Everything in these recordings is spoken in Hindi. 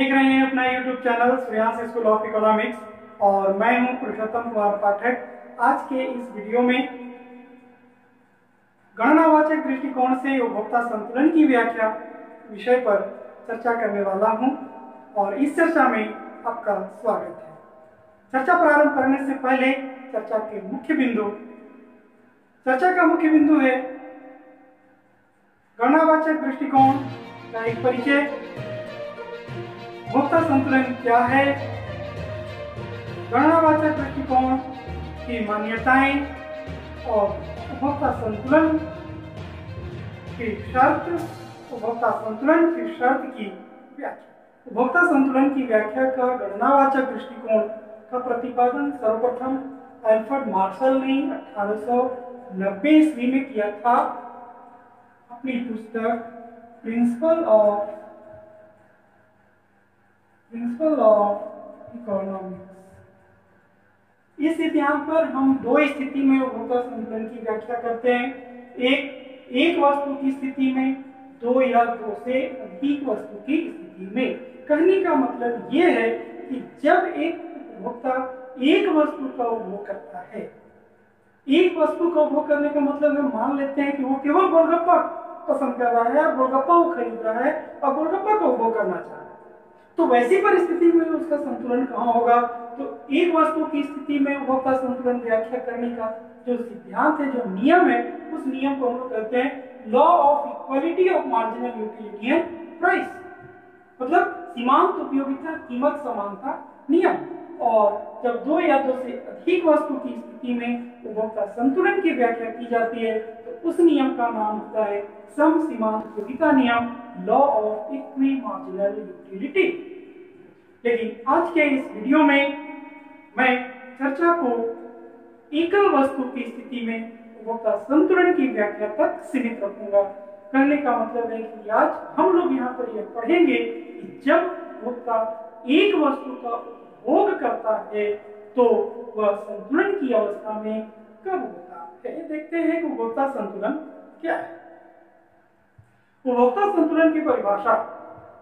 देख रहे हैं अपना YouTube channel Shreyansh school of economics और मैं हूं पुरुषोत्तम कुमार पाठक। आज के इस वीडियो में गणनावाचक दृष्टिकोण से उपभोक्ता संतुलन की व्याख्या विषय पर चर्चा करने वाला हूं और इस चर्चा में आपका स्वागत है। चर्चा प्रारंभ करने से पहले चर्चा का मुख्य बिंदु है गणनावाचक दृष्टिकोण का एक परिचय, उपभोक्ता संतुलन क्या है, गणनावाचक दृष्टिकोण की मान्यताएं और उपभोक्ता संतुलन की शर्त की व्याख्या। उपभोक्ता संतुलन की व्याख्या का गणनावाचक दृष्टिकोण का प्रतिपादन सर्वप्रथम अल्फ्रेड मार्शल ने 1890 ईस्वी में किया था अपनी पुस्तक प्रिंसिपल ऑफ इकोनॉमिक्स। इस सिद्धांत पर हम दो स्थिति में उपभोक्ता संतुलन की व्याख्या करते हैं। एक वस्तु की स्थिति में, दो या दो से अधिक वस्तु की स्थिति में। कहने का मतलब यह है कि जब एक उपभोक्ता एक वस्तु का उपभोग करता है, एक वस्तु का उपभोग करने का मतलब है, मान लेते हैं कि वो केवल गोलगप्पा पसंद कर रहा है और गोलगप्पा वो खरीद रहा है और गोलगप्पा का उपभोग करना चाह रहा है, तो वैसी परिस्थिति में उसका संतुलन कहाँ होगा? तो एक वस्तु की स्थिति में उपभोक्ता संतुलन व्याख्या करने का जो सिद्धांत है, जो नियम है, उस नियम को हम लोग कहते हैं law of equality of marginal utility and price, मतलब सीमांत उपयोगिता कीमत समानता नियम। और जब दो या दो से अधिक वस्तु की स्थिति में उपभोक्ता संतुलन की व्याख्या की जाती है तो उस नियम का नाम होता है सम सीमांत उपयोगिता नियम, law of equi marginal utility. लेकिन आज के इस वीडियो में मैं चर्चा को एकल वस्तु की स्थिति में उपभोक्ता संतुलन की व्याख्या तक सीमित रखूंगा। कहने का मतलब है कि आज हम लोग यहाँ पर यह पढ़ेंगे कि जब उपभोक्ता एक वस्तु का उपभोग करता है तो वह संतुलन की अवस्था में कब होता है। देखते हैं कि उपभोक्ता संतुलन क्या है। उपभोक्ता संतुलन की परिभाषा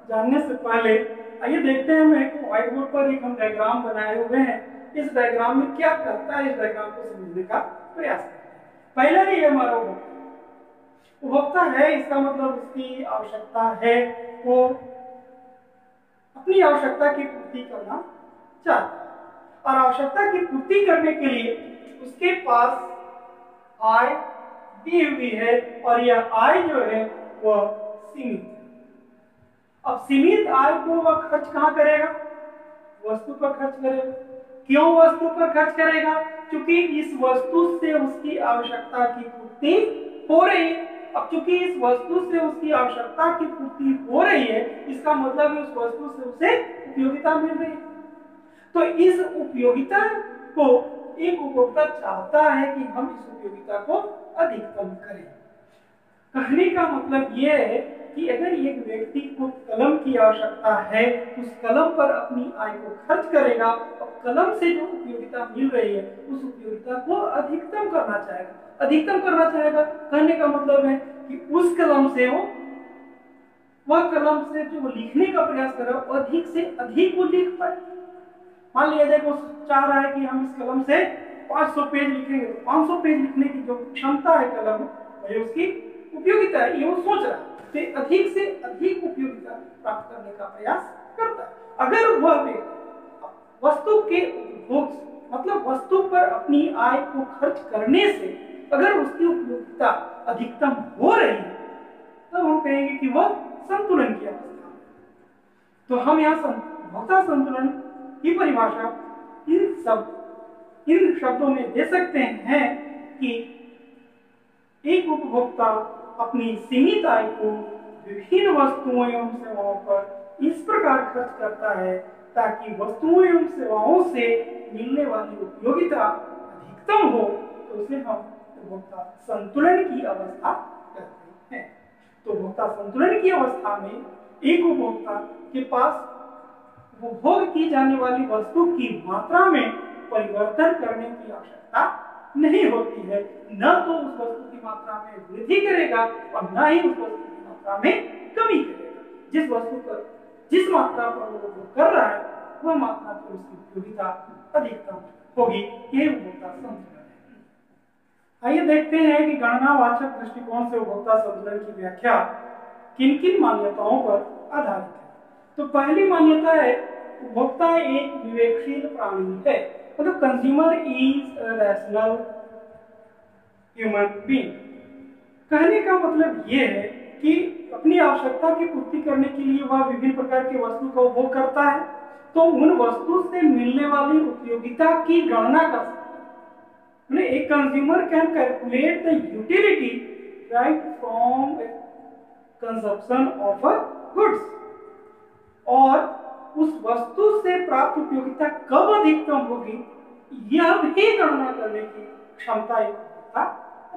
जानने से पहले आइए देखते हैं, मैं व्हाइट बोर्ड पर एक हम डायग्राम बनाए हुए हैं। इस डायग्राम में क्या करता है, इस डायग्राम को समझने का प्रयास करते हैं। पहला ही हमारा उपभोक्ता है, इसका मतलब उसकी आवश्यकता है, वो अपनी आवश्यकता की पूर्ति करना चाहता है और आवश्यकता की पूर्ति करने के लिए उसके पास आय दी हुई है और यह आय जो है वह सीमित है। अब सीमित आय को वह खर्च कहाँ करेगा? वस्तु पर खर्च करेगा। क्यों वस्तु पर खर्च करेगा? क्योंकि इस वस्तु से उसकी आवश्यकता की पूर्ति हो रही है। अब चूंकि इस वस्तु से उसकी आवश्यकता की पूर्ति हो रही है, इसका मतलब है उस वस्तु से उसे उपयोगिता मिल रही है। तो इस उपयोगिता को एक उपभोक्ता चाहता है कि हम इस उपयोगिता को अधिकतम करें। कहने का मतलब यह है कि अगर एक व्यक्ति को कलम की आवश्यकता है, उस कलम पर अपनी आय को खर्च करेगा और कलम से जो उपयोगिता मिल रही है उस उपयोगिता को अधिकतम करना चाहेगा। कहने का मतलब है कि उस कलम से वह कलम से जो लिखने का प्रयास कर रहा है वो अधिक से अधिक वो लिख पाए। मान लिया जाए कि वो चाह रहा है कि हम इस कलम से 500 पेज लिखेंगे, तो 500 पेज लिखने की जो क्षमता है कलम, वही उसकी उपयोगिता है, ये वो सोच रहा है, तो अधिक से अधिक उपयोगिता प्राप्त करने का प्रयास करता है। अगर वह वस्तु के उपभोग से, मतलब वस्तु पर अपनी आय को खर्च करने से अगर उसकी उपयोगिता अधिकतम हो रही है तब हम कहेंगे कि वह संतुलन की अवस्था है। तो हम यहाँ उपभोक्ता संतुलन की परिभाषा इन शब्दों में दे सकते हैं कि एक उपभोक्ता अपनी सीमित आय को विभिन्न वस्तुओं एवं सेवाओं पर इस प्रकार खर्च करता है ताकि वस्तुओं एवं सेवाओं से मिलने वाली उपयोगिता अधिकतम हो, तो उसे हम उपभोक्ता संतुलन की अवस्था कहते हैं। तो उपभोक्ता संतुलन की अवस्था में एक उपभोक्ता के पास उपभोग की जाने वाली वस्तु की मात्रा में परिवर्तन करने की आवश्यकता नहीं होती है, न तो उस वस्तु की मात्रा में वृद्धि करेगा और न ही उस वस्तु की मात्रा में कमी करेगा। जिस वस्तु पर जिस मात्रा पर वो उपभोग कर रहा है वह मात्रा पर उसकी उपयोगिता अधिकतम होगी। यह उपभोक्ता संतुलन है। आइए देखते हैं कि गणनावाचक दृष्टिकोण से उपभोक्ता संतुलन की व्याख्या किन किन मान्यताओं पर आधारित है। तो पहली मान्यता है उपभोक्ता एक विवेकशील प्राणी है, मतलब consumer is a rational human being. कहने का मतलब यह है कि अपनी आवश्यकता की पूर्ति करने के लिए वह विभिन्न प्रकार के वस्तु का उपभोग करता है, तो उन वस्तु से मिलने वाली उपयोगिता की गणना कर सकता है। एक consumer can calculate the utility right from consumption of a goods, और उस वस्तु से प्राप्त उपयोगिता कब अधिकतम होगी यह भी गणना करने की क्षमता एक उपभोक्ता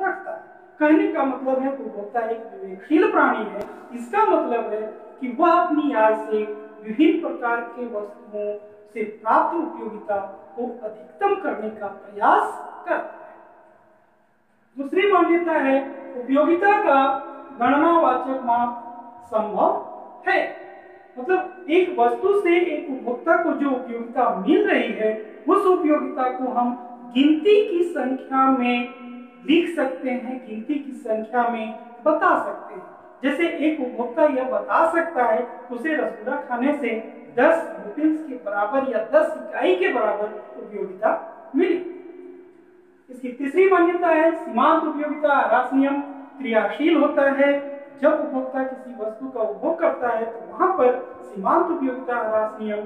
रखता है। कहने का मतलब है कि उपभोक्ता एक विवेकशील प्राणी है। इसका मतलब है कि वह अपनी आय से विभिन्न प्रकार के वस्तुओं से प्राप्त उपयोगिता को अधिकतम करने का प्रयास करता है। दूसरी मान्यता है उपयोगिता का गणनावाचक माप संभव है, मतलब एक वस्तु से एक उपभोक्ता को जो उपयोगिता मिल रही है उस उपयोगिता को हम गिनती की संख्या में लिख सकते हैं, गिनती की संख्या में बता सकते हैं। जैसे एक उपभोक्ता यह बता सकता है उसे रसगुल्ला खाने से 10 रुपीस के बराबर या 10 इकाई के बराबर उपयोगिता मिली। इसकी तीसरी मान्यता है सीमांत उपयोगिता ह्रास नियम क्रियाशील होता है। जब उपभोक्ता किसी वस्तु का उपभोग करता है तो वहां पर सीमांत उपयोगिता ह्रास नियम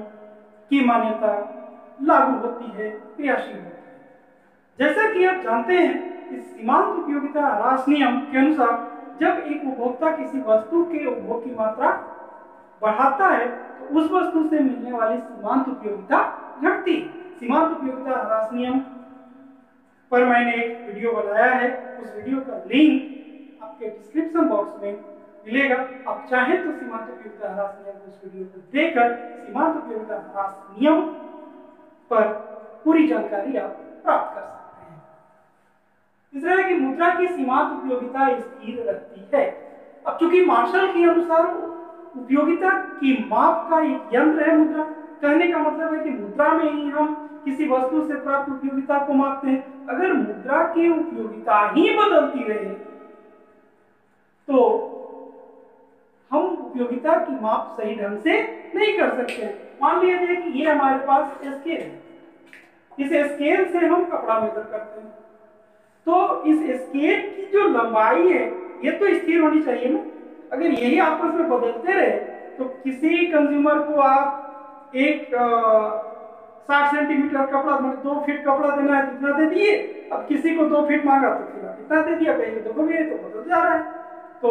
की मान्यता लागू होती है, क्रियाशील होती है। जैसा कि आप जानते हैं इस सीमांत उपयोगिता ह्रास नियम के अनुसार जब एक उपभोक्ता किसी वस्तु के उपभोग की मात्रा बढ़ाता है तो उस वस्तु से मिलने वाली सीमांत उपयोगिता घटती है। सीमांत उपयोगिता ह्रास नियम पर मैंने एक वीडियो बनाया है, उस वीडियो का लिंक आपके डिस्क्रिप्शन बॉक्स में मिलेगा। आप चाहें तो सीमांत उपयोगिता ह्रास नियम उस वीडियो को देखकर सीमांत उपयोगिता ह्रास नियम पर पूरी जानकारी आप प्राप्त कर सकते हैं। तीसरा है कि मुद्रा की सीमांत उपयोगिता स्थिर रहती है। अब चूंकि मार्शल के अनुसार उपयोगिता की माप का एक यंत्र है मुद्रा, कहने का मतलब है कि मुद्रा में ही हम किसी वस्तु से प्राप्त उपयोगिता को मापते हैं। अगर मुद्रा की उपयोगिता ही बदलती रहे तो हम उपयोगिता की माप सही ढंग से नहीं कर सकते। मान लिया जाए कि ये हमारे पास स्केल है, इस स्केल से हम कपड़ा मेजर करते हैं, तो इस स्केल की जो लंबाई है ये तो स्थिर होनी चाहिए ना। अगर यही आपस में बदलते रहे तो किसी कंज्यूमर को आप एक 60 सेंटीमीटर कपड़ा, 2 फीट कपड़ा देना है, इतना दे दिए। अब किसी को 2 फीट मांगा तो फिर आप इतना दे दिया, कहीं देखोगे तो बदल जा रहा है, तो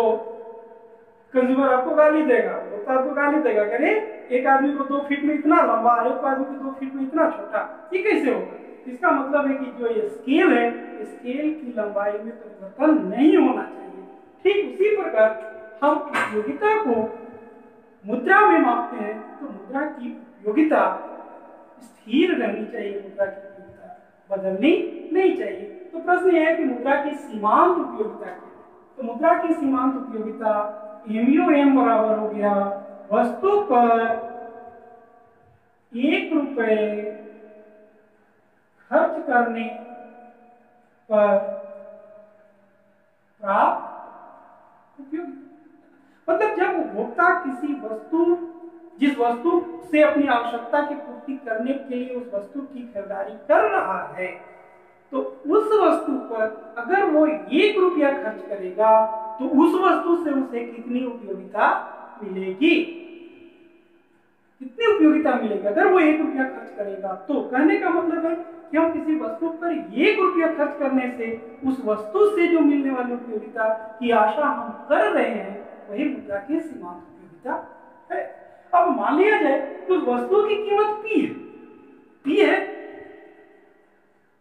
कंज्यूमर आपको गाली देगा, तो आपको गाली देगा, करे एक आदमी को 2 फीट में इतना लंबा और एक आदमी को 2 फीट में इतना छोटा, ये कैसे होगा? इसका मतलब है कि जो ये स्केल है, स्केल की लंबाई में परिवर्तन नहीं होना चाहिए। ठीक उसी प्रकार हम उपयोगिता को मुद्रा में मापते हैं तो मुद्रा की उपयोगिता स्थिर रहनी चाहिए, मुद्रा की उपयोगिता बदलनी नहीं चाहिए। तो प्रश्न यह है कि मुद्रा की सीमांत उपयोगिता क्या है? तो मुद्रा की सीमांत उपयोगिता MUM बराबर हो गया वस्तु पर 1 रुपए खर्च करने पर प्राप्त उपयोगिता। मतलब जब उपभोक्ता किसी वस्तु, जिस वस्तु से अपनी आवश्यकता की पूर्ति करने के लिए उस वस्तु की खरीदारी कर रहा है, तो उस वस्तु पर अगर वो 1 रुपया खर्च करेगा तो उस वस्तु से उसे कितनी उपयोगिता मिलेगी? कितनी उपयोगिता मिलेगी अगर वो 1 रुपया खर्च करेगा? तो कहने का मतलब है कि हम किसी वस्तु पर 1 रुपया खर्च करने से उस वस्तु से जो मिलने वाली उपयोगिता की आशा हम कर रहे हैं वही मुद्रा की सीमांत उपयोगिता है। अब मान लिया जाए तो उस वस्तु की कीमत P है, P है,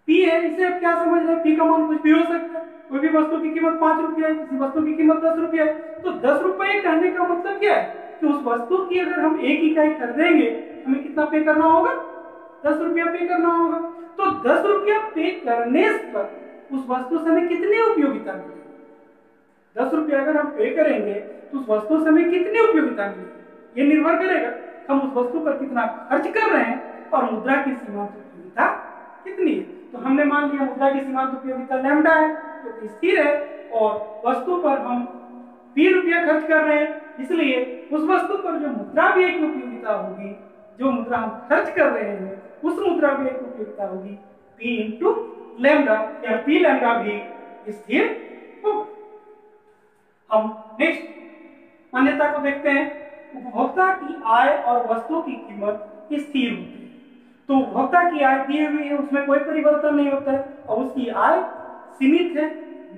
P है, इसे अब क्या समझ रहे हैं? P का मान कुछ भी हो सकता है। कोई भी वस्तु की कीमत 5 रुपया है, किसी वस्तु की कीमत 10 रुपया है, तो 10 रुपये कहने का मतलब क्या है कि उस वस्तु की अगर हम 1 इकाई खरीदेंगे हमें कितना पे करना होगा? 10 रुपया पे करना होगा। तो 10 रुपया पे करने पर उस वस्तु से हमें कितनी उपयोगिता मिलेगी? 10 रुपया अगर हम पे करेंगे तो उस वस्तु से हमें कितनी उपयोगिता मिलेगी? ये निर्भर करेगा हम उस वस्तु पर कितना खर्च कर रहे हैं और मुद्रा की सीमांत उपयोगिता कितनी है। तो हमने मान लिया मुद्रा की सीमांत उपयोगिता लैम्डा है जो कि स्थिर है और वस्तु पर हम P रुपया खर्च कर रहे हैं, इसलिए उस वस्तु पर जो मुद्रा व्यय की उपयोगिता होगी, जो मुद्रा हम खर्च कर रहे हैं उस मुद्रा व्यय की उपयोगिता होगी P इंटू लैम्डा या P लैम्डा भी स्थिर होगा। हम नेक्स्ट मान्यता को देखते हैं। उपभोक्ता की आय और वस्तु की कीमत स्थिर होती है। तो उपभोक्ता की आय दी हुई है, उसमें कोई परिवर्तन नहीं होता है और उसकी आय सीमित है,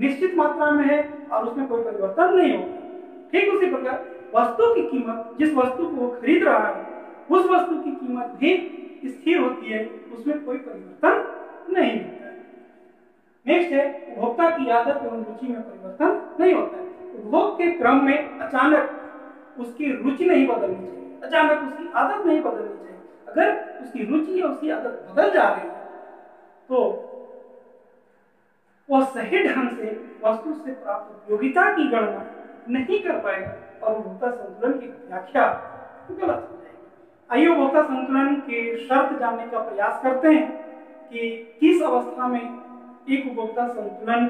निश्चित मात्रा में है और उसमें कोई परिवर्तन नहीं होता। ठीक उसी प्रकार वस्तु की कीमत, जिस वस्तु को वो खरीद रहा है उस वस्तु की कीमत भी स्थिर होती है, उसमें कोई परिवर्तन नहीं होता है। नेक्स्ट है उपभोक्ता की आदत एवं रुचि में परिवर्तन नहीं होता है। उपभोग के क्रम में अचानक उसकी रुचि नहीं बदलनी चाहिए, अचानक उसकी आदत नहीं बदलनी चाहिए। अगर उसकी रुचि या उसकी आदत बदल जा रही है तो वह सही ढंग से वस्तु से प्राप्त उपयोगिता की गणना नहीं कर पाएगा और उपभोक्ता संतुलन की व्याख्या गलत हो जाएगी। आइए उपभोक्ता संतुलन के शर्त जानने का प्रयास करते हैं कि किस अवस्था में एक उपभोक्ता संतुलन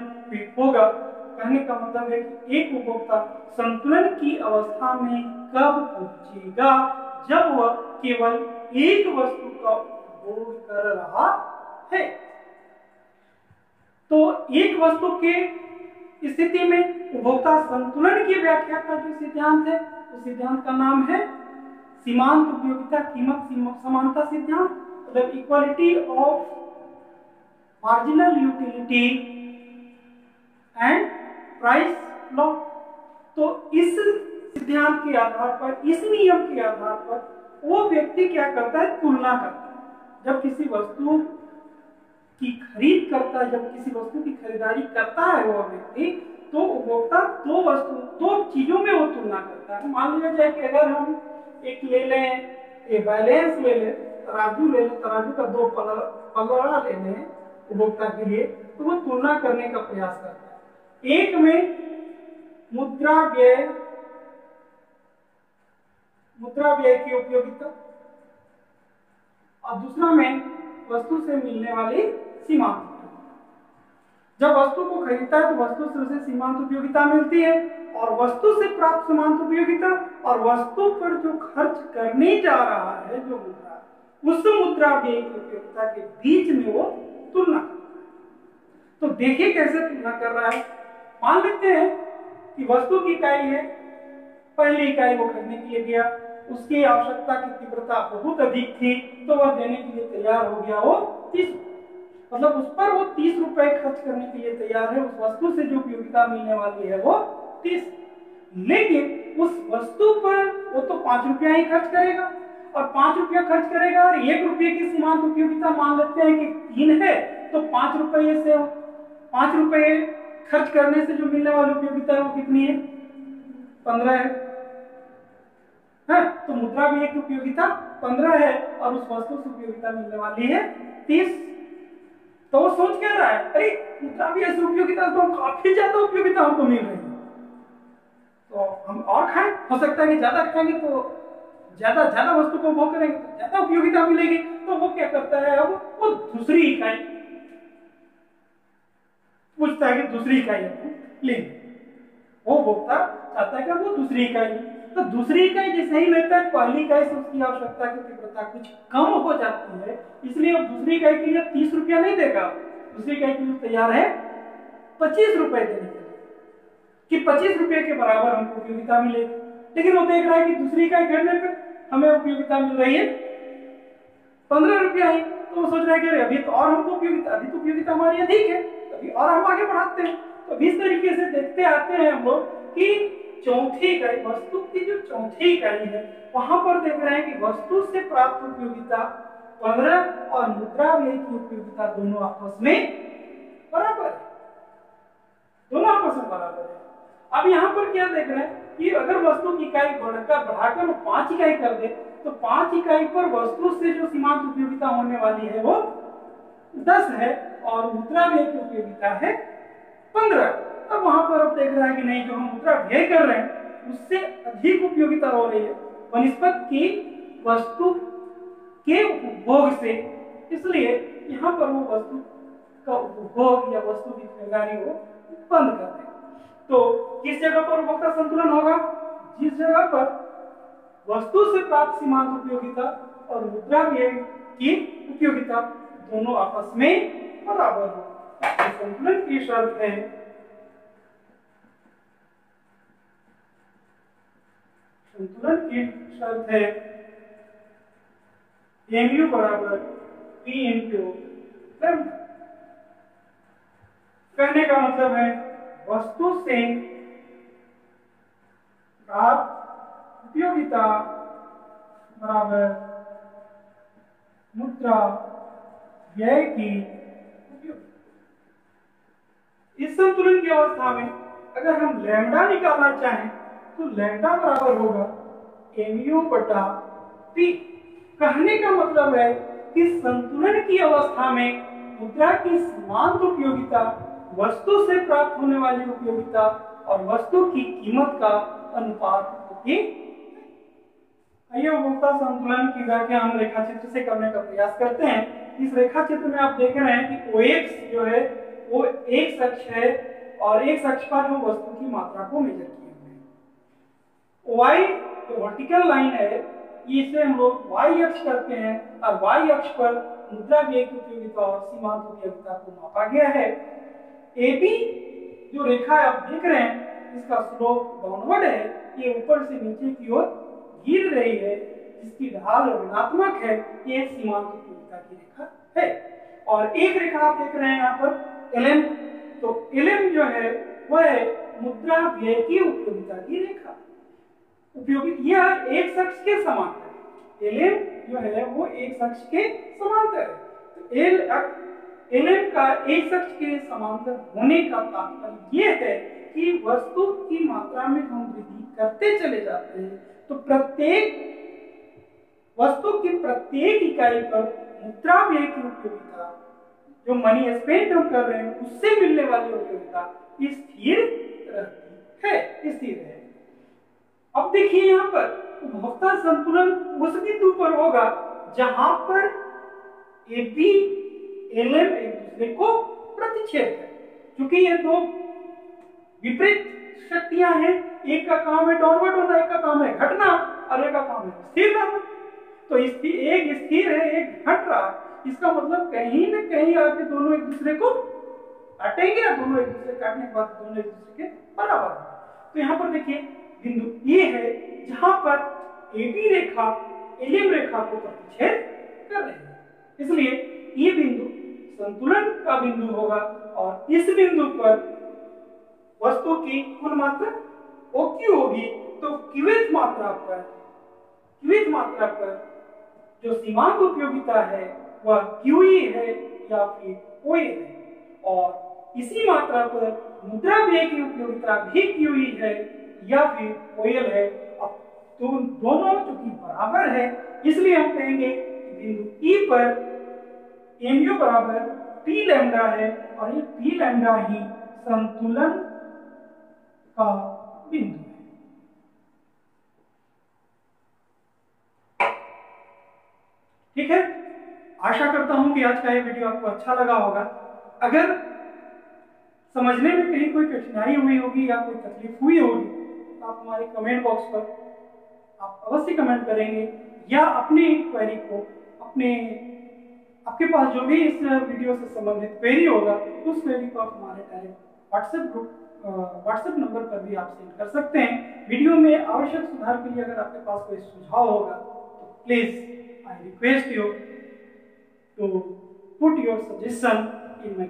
होगा। कहने का मतलब है कि एक उपभोक्ता संतुलन की अवस्था में कब पहुंचेगा, जब वह केवल एक वस्तु का उपभोग कर रहा है। तो एक वस्तु के स्थिति में उपभोक्ता संतुलन की व्याख्या का जो सिद्धांत है उस सिद्धांत का नाम है सीमांत उपयोगिता कीमत समानता सिद्धांत, मतलब equality of marginal utility and price law. तो इस सिद्धांत के आधार पर, इस नियम के आधार पर वो व्यक्ति क्या करता है, तुलना करता है। जब किसी वस्तु की खरीद करता है, जब किसी वस्तु की खरीदारी करता है वो व्यक्ति, तो उपभोक्ता दो चीजों में वो तुलना करता है। मान लिया जाए कि अगर हम एक ले लें, एक बैलेंस ले लें, तराजू ले लें, तराजू का दो पलड़ा ले लें उपभोक्ता के लिए, तो वो तुलना करने का प्रयास करता है। एक में मुद्रा व्यय की उपयोगिता और दूसरा में वस्तु से मिलने वाली सीमांत उपयोगिता। जब वस्तु को खरीदता है तो वस्तु से उसे सीमांत उपयोगिता मिलती है और वस्तु से प्राप्त सीमांत उपयोगिता और वस्तु पर जो खर्च करने जा रहा है जो मुद्रा, उस मुद्रा व्यय की उपयोगिता के बीच में वो तुलना करता है। तो देखिए कैसे तुलना कर रहा है। मान लेते हैं कि वस्तु की इकाई है, पहली इकाई वो खरीदने के लिए गया, उसकी आवश्यकता की तीव्रता बहुत अधिक थी तो वह देने के लिए तैयार हो गया वो 30, मतलब उस पर वो 30 रुपए खर्च करने के लिए तैयार है। उस वस्तु से जो उपयोगिता मिलने वाली है वो 30, लेकिन उस वस्तु पर वो तो 5 रुपया ही खर्च करेगा और 5 रुपया खर्च करेगा और 1 रुपये की सीमांत उपयोगिता मान लेते हैं कि 3 है, तो 5 रुपये से 5 रुपये खर्च करने से जो मिलने वाली उपयोगिता है वो कितनी है, 15 है। तो मुद्रा व्यय की उपयोगिता 15 है और उस वस्तु से उपयोगिता मिलने वाली है 30। तो वो सोच क्या रहा है, अरे मुद्रा व्यय से उपयोगिता तो काफी ज्यादा उपयोगिता हमको मिल रही है, तो हम और खाएं, हो सकता है कि ज्यादा खाएंगे तो ज्यादा वस्तु को उपभोग करेंगे तो ज्यादा उपयोगिता मिलेगी। तो वो क्या करता है, अब वो दूसरी इकाई पूछता है कि दूसरी इकाई लेंगे। वो उपभोक्ता चाहता है कि वो दूसरी इकाई, तो दूसरी इकाई जैसे ही लेता है पहली इकाई से उसकी आवश्यकता की तीव्रता कुछ कम हो जाती है, इसलिए अब दूसरी इकाई के लिए 30 रुपया नहीं देगा, दूसरी इकाई के लिए तैयार है 25 रुपए देने के लिए कि 25 रुपए के बराबर हमको उपयोगिता मिलेगी। लेकिन वो देख रहा है कि दूसरी इकाई खरीदने पे हमें उपयोगिता मिल रही है 15 रुपया ही, तो वो सोच रहा है कि अभी तो और हमको उपयोगिता, अभी तो उपयोगिता हमारी अधिक है, अभी और हम आगे बढ़ाते हैं। तो इस तरीके से देखते आते हैं हम लोग कि चौथी इकाई, वस्तु की जो चौथी इकाई है वहां पर देख रहे हैं कि वस्तु से प्राप्त उपयोगिता 15 और मुद्रा व्यय की उपयोगिता दोनों आपस में बराबर है, दोनों आपस में बराबर है। अब यहाँ पर क्या देख रहे हैं कि अगर वस्तु की इकाई बढ़ाकर 5 इकाई कर दे तो 5 इकाई पर वस्तु से जो सीमांत उपयोगिता होने वाली है वो 10 है और मुद्रा व्यय की उपयोगिता है 15। अब वहां पर अब देख रहा है कि नहीं, जो हम मुद्रा व्यय कर रहे हैं उससे अधिक उपयोगिता हो रही है बनिस्बत की वस्तु के उपभोग से, इसलिए यहाँ पर वो वस्तु का उपभोग या वस्तु की खरीदारी वो बंद कर दें। तो किस जगह पर उपभोक्ता संतुलन होगा? जिस जगह पर वस्तु से प्राप्त सीमांत उपयोगिता और मुद्रा व्यय की उपयोगिता दोनों आपस में बराबर हो। तो संतुलन की शर्त है mu बराबर P इंटू लैम्डा। कहने का मतलब है वस्तु से प्राप्त उपयोगिता बराबर मुद्रा व्यय की उपयोगिता। इस संतुलन की अवस्था में अगर हम लैम्डा निकालना चाहें तो लैम्डा बराबर होगा mu बटा P। कहने का मतलब है कि संतुलन की अवस्था में मुद्रा की सीमांत उपयोगिता वस्तु से प्राप्त होने वाली उपयोगिता और वस्तु की कीमत का अनुपात होती। आइए उपभोक्ता संतुलन की व्याख्या हम रेखाचित्र से करने का प्रयास करते हैं। इस रेखाचित्र में आप देख रहे हैं कि OX जो है वो एक अक्ष है और एक अक्ष पर हम वस्तु की मात्रा को मेजर किए हुए हैं। Y जो वर्टिकल लाइन है इसे हम लोग Y अक्ष करते हैं और Y अक्ष पर मुद्रा व्यय की उपयोगिता और सीमांत उपयोगिता को मापा गया है। AB जो रेखा आप देख रहे हैं इसका स्लोप डाउनवर्ड है, ये ऊपर से नीचे की ओर गिर रही है, जिसकी ढाल ऋणात्मक है, ये एक सीमांत उपयोगिता की रेखा है। और एक रेखा आप देख रहे हैं यहाँ पर LM, तो LM जो है वह है मुद्रा व्यय की उपयोगिता की रेखा। उपयोगी यह एक अक्ष के समांतर है, LM जो है वो एक अक्ष के समांतर है। तो LM का एक अक्ष के समांतर होने का तात्पर्य यह है कि वस्तु की मात्रा में हम वृद्धि करते चले जाते हैं तो प्रत्येक वस्तु की प्रत्येक इकाई पर मुद्रा व्यय की उपयोगिता जो मनी स्पेंड हम कर रहे हैं उससे मिलने वाली उपयोगिता स्थिर रहती है, स्थिर है। अब देखिए यहाँ पर उपभोक्ता संतुलन उस बिंदु पर होगा जहां पर AB LM एक दूसरे को प्रतिच्छेद है। क्योंकि ये दो विपरीत शक्तियां हैं, एक का काम है डाउनवर्ड होना, एक का काम है घटना और एक का काम है स्थिर रहना। तो एक स्थिर है एक घट रहा, इसका मतलब कहीं न कहीं आके दोनों एक दूसरे को काटेंगे और दोनों एक दूसरे काटने के बाद दोनों एक दूसरे के बराबर है। तो यहाँ पर देखिए बिंदु ये है जहां पर AB रेखा LM रेखा को प्रतिच्छेद कर रही है, इसलिए ये बिंदु संतुलन का बिंदु होगा और इस बिंदु पर वस्तु की कुल मात्रा OQ होगी। तो क्विथ मात्रा पर जो सीमांत उपयोगिता है वह QE है या फिर OA है और इसी मात्रा पर मुद्रा व्यय की उपयोगिता भी QE है या फिर OL है। अब तो दोनों चूंकि बराबर है इसलिए हम कहेंगे कि बिंदु E पर mu बराबर P लैम्डा है और ये P लैम्डा ही संतुलन का बिंदु है। ठीक है, आशा करता हूं कि आज का ये वीडियो आपको अच्छा लगा होगा। अगर समझने में कहीं कोई कठिनाई हुई होगी या कोई तकलीफ हुई होगी तो आप हमारे कमेंट बॉक्स पर आप अवश्य कमेंट करेंगे या अपनी क्वेरी को आपके पास जो भी इस वीडियो से संबंधित क्वेरी होगा उस क्वेरी को आप हमारे डायरेक्ट व्हाट्सएप नंबर पर भी आप सेंड कर सकते हैं। वीडियो में आवश्यक सुधार के लिए अगर आपके पास कोई सुझाव होगा तो please I request you to put your suggestion in my